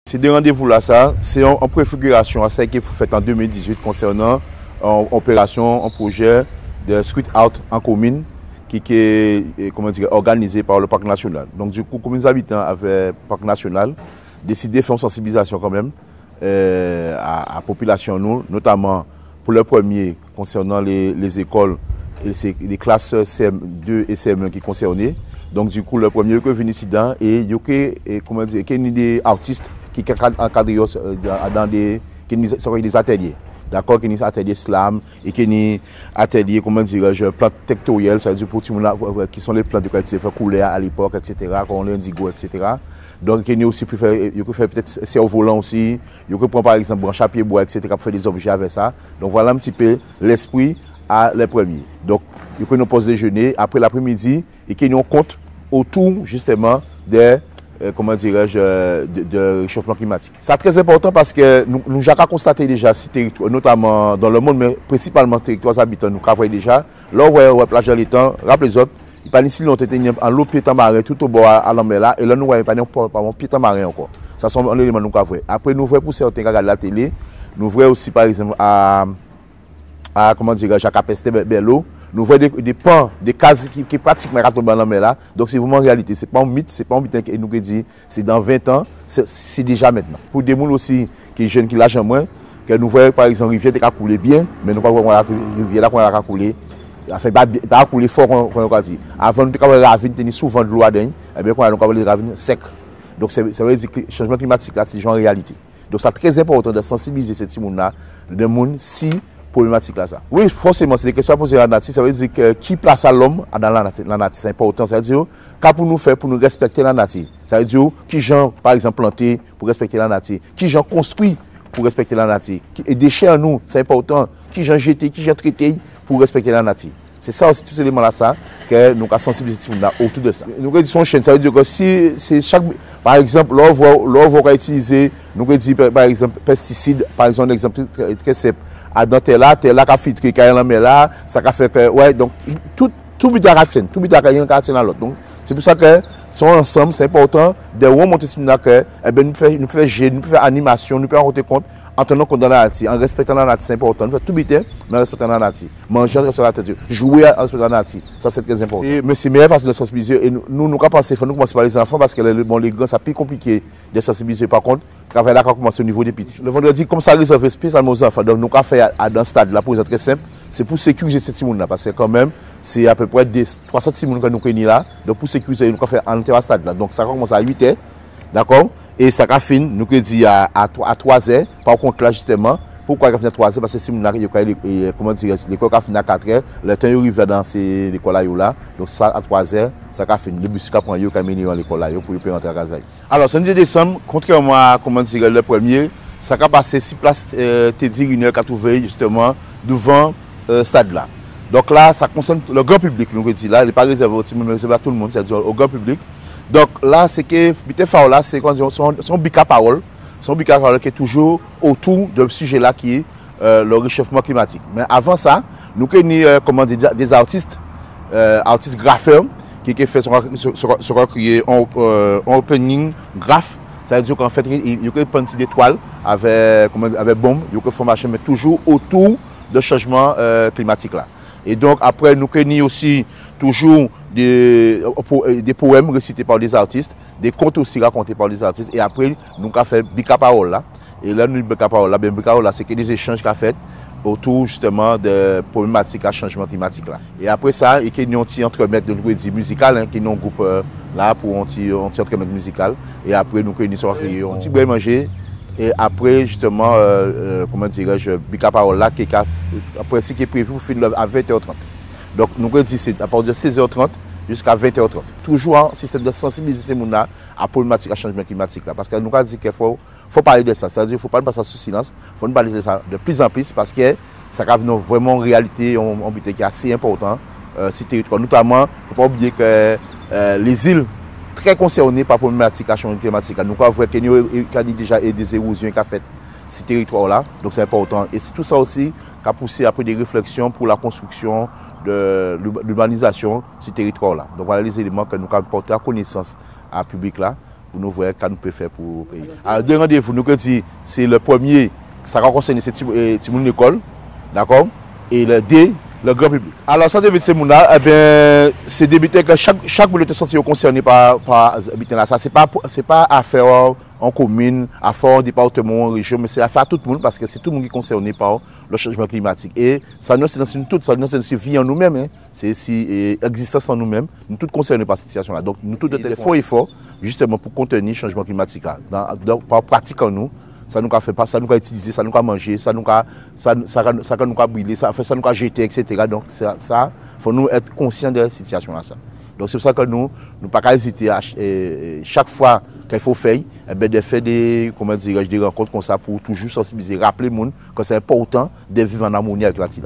Ces deux rendez-vous-là, c'est en préfiguration à ça qui est fait en 2018 concernant un projet de street art en commune qui est comment dire, organisé par le Parc national. Donc du coup, comme les habitants avaient le Parc national, décidé de faire une sensibilisation quand même à la population, notamment pour le premier concernant les écoles et les classes CM2 et CM1 qui concernaient. Donc du coup, le premier qui est venu ici et il y a des artistes qui encadrent dans des ateliers. D'accord, qui sont des ateliers slam et qui sont des ateliers, comment dirais-je, plantes tectorielles, ça veut dire pour tout le monde qui sont les plantes de qualité couleur à l'époque, etc., comme l'indigo, etc. Donc, il y a aussi pu faire peut-être cerf-volant aussi, il peut prendre par exemple branche à pied bois, etc., pour faire des objets avec ça. Donc, voilà un petit peu l'esprit à les premiers. Donc, il y a une pause déjeuner après l'après-midi et qu'il y a un compte autour justement des comment dirais-je, de réchauffement climatique. C'est très important parce que nous avons constaté déjà, notamment dans le monde, mais principalement territoires habitants, nous avons déjà, là on voit la plage de l'étang, rappelez-vous, il n'y a pas si longtemps en l'eau pied marin tout au bord à l'homme là, et là nous voyons pas un pied marin encore. Ça sont un élément nous avons. Après nous voyons pour certains qui regardent la télé, nous voyons aussi par exemple à comment dirais-je, à Capeste Bello, nous voyons des pans, des cases qui pratiquement tombent dans la mer là. Donc c'est vraiment en réalité, ce n'est pas un mythe, que nous dit, c'est dans 20 ans, c'est déjà maintenant. Pour des gens aussi qui sont jeunes, qui l'âgent moins, que nous voyons par exemple rivière qui a coulé bien, mais nous voyons la rivière là qu'on a coulé, enfin pas couler fort qu'on a dit. Avant nous avons la ravine tenir souvent de l'eau à dedans, et bien qu'on a les ravines secs. Donc ça veut dire que le changement climatique là c'est en réalité. Donc c'est très important de sensibiliser ces gens là, de monde si problématique là ça. Oui, forcément, c'est des questions à poser à la nature. Ça veut dire que qui place à l'homme dans la nature, c'est important. Ça veut dire qu'à pour nous faire pour nous respecter la nature. Ça veut dire qui gens par exemple planter pour respecter la nature, qui gens construit pour respecter la nature. Et déchets à nous, c'est important. Qui gens jeter, qui gens traiter pour respecter la nature. C'est ça aussi, tous ces éléments-là, ça, que nous avons sensibilisé autour de ça. Nous avons dit son chaîne, ça veut dire que si c'est chaque. Par exemple, là, on va utiliser, nous avons dit par exemple, pesticides, par exemple, exemple, que c'est dans tel là, qui a filtré, qui a la mer là, ça a fait que, ouais, donc, tout but à ratine, tout but à dans l'autre. Donc, c'est pour ça que, sont ensemble, c'est important de remonter ce que, eh bien, nous faisons jeu, nous faisons animation, nous pouvons rendre compte, en tenant compte de la nature, en respectant la nature, c'est important. Nous faisons tout biter, mais en respectant la nature. Manger en respectant la nature, jouer en respectant la nature, ça c'est très important. Mais c'est meilleure façon de sensibiliser. Et nous avons pensé, il faut nous commencer par les enfants parce que les grands, c'est plus compliqué de sensibiliser. Par contre, le travail là, commencer au niveau des petits. Le vendredi, comme ça, réservé spécialement aux enfants. Donc, nous avons fait dans ce stade là, pour être très simple, c'est pour sécuriser ces petits là parce que quand même, c'est à peu près 300 petits que nous connaissons là. Donc, pour sécuriser, nous avons fait en terrain stade là. Donc, ça commence à 8 h, d'accord? Et ça a fini, nous avons dit à 3 h. Par contre, là, justement, pourquoi il a fini à 3 h? Parce que si nous avons comment dire, l'école a fini à 4 h, le temps il arrive dans l'école là. Donc, ça à 3 h, ça a fini. Le bus qui a pris, il a mené dans l'école là pour y rentrer à Gazaï. Alors, samedi décembre, contrairement à comment dire, le premier, ça a passé 6 places, une heure qu'a trouvé justement devant le stade là. Donc là, ça concerne le grand public, nous dit là, il n'est pas réservé au team, mais réservé à tout le monde, c'est-à-dire au grand public. Donc là, c'est que BTFAO là, c'est son bica parole qui est toujours autour de ce sujet là qui est le réchauffement climatique. Mais avant ça, nous avons des artistes graffeurs qui fait son opening graph. Ça veut dire qu'en fait, il y a une petite étoile avec bombe, il y a une formation, mais toujours autour du changement climatique là. Et donc après, nous avons aussi toujours des poèmes récités par des artistes, des contes aussi racontés par des artistes. Et après, nous avons fait Bika Parole là. Et là, nous Bika Parole là, c'est que des échanges qu'on a fait autour justement de problématiques à changement climatique là. Et après ça, il y a un petit entremètre de musical, qui est un groupe là pour un petit entremètre musical. Et après, nous avons un petit bois manger. Et après, justement, comment dirais-je, Bika Parole là, après ce qui est prévu pour finir à 20h30. Donc, nous avons dit c'est à partir de 16h30 jusqu'à 20h30. Toujours un système de sensibiliser ces gens à la problématique à changement climatique là. Parce que nous avons dit qu'il faut parler de ça. C'est-à-dire qu'il ne faut pas passer sous silence. Il faut nous parler de ça de plus en plus parce que ça a vraiment une réalité qui est assez importante sur le territoire. Notamment, il ne faut pas oublier que les îles très concernés par la problématique à changement climatique. Nous avons vu qu'il y a déjà des érosions qui ont fait ces territoires-là, donc c'est important. Et c'est tout ça aussi qui a poussé après des réflexions pour la construction de l'urbanisation de ces territoires-là. Donc voilà les éléments que nous avons porté à connaissance à public là pour nous voir ce nous peut faire pour le pays. Alors, deux rendez-vous, nous dit c'est le premier, ça va concerner ces l'école, d'accord? Et le D, le grand public. Alors, ça devait être eh bien, c'est débuté que chaque bulletin sorti concerné par habitant ça. C'est pas affaire en commune, affaire en département, en région, mais c'est affaire à tout le monde parce que c'est tout le monde qui est concerné par le changement climatique. Et ça nous, c'est dans toute, ça nous, c'est vie en nous-mêmes, hein. C'est existence en nous-mêmes. Nous tous concernés par cette situation-là. Donc, nous tous devons faire effort justement pour contenir le changement climatique là. Par pratique en nous. Ça nous a fait pas, ça nous a utilisé, ça nous a mangé, ça nous a brûlé, ça nous a jeté, etc. Donc ça, faut nous être conscients de la situation là. Donc c'est pour ça que nous ne pas hésiter à chaque fois qu'il faut faire, de faire des rencontres comme ça pour toujours sensibiliser, rappeler les gens que c'est important de vivre en harmonie avec la nature.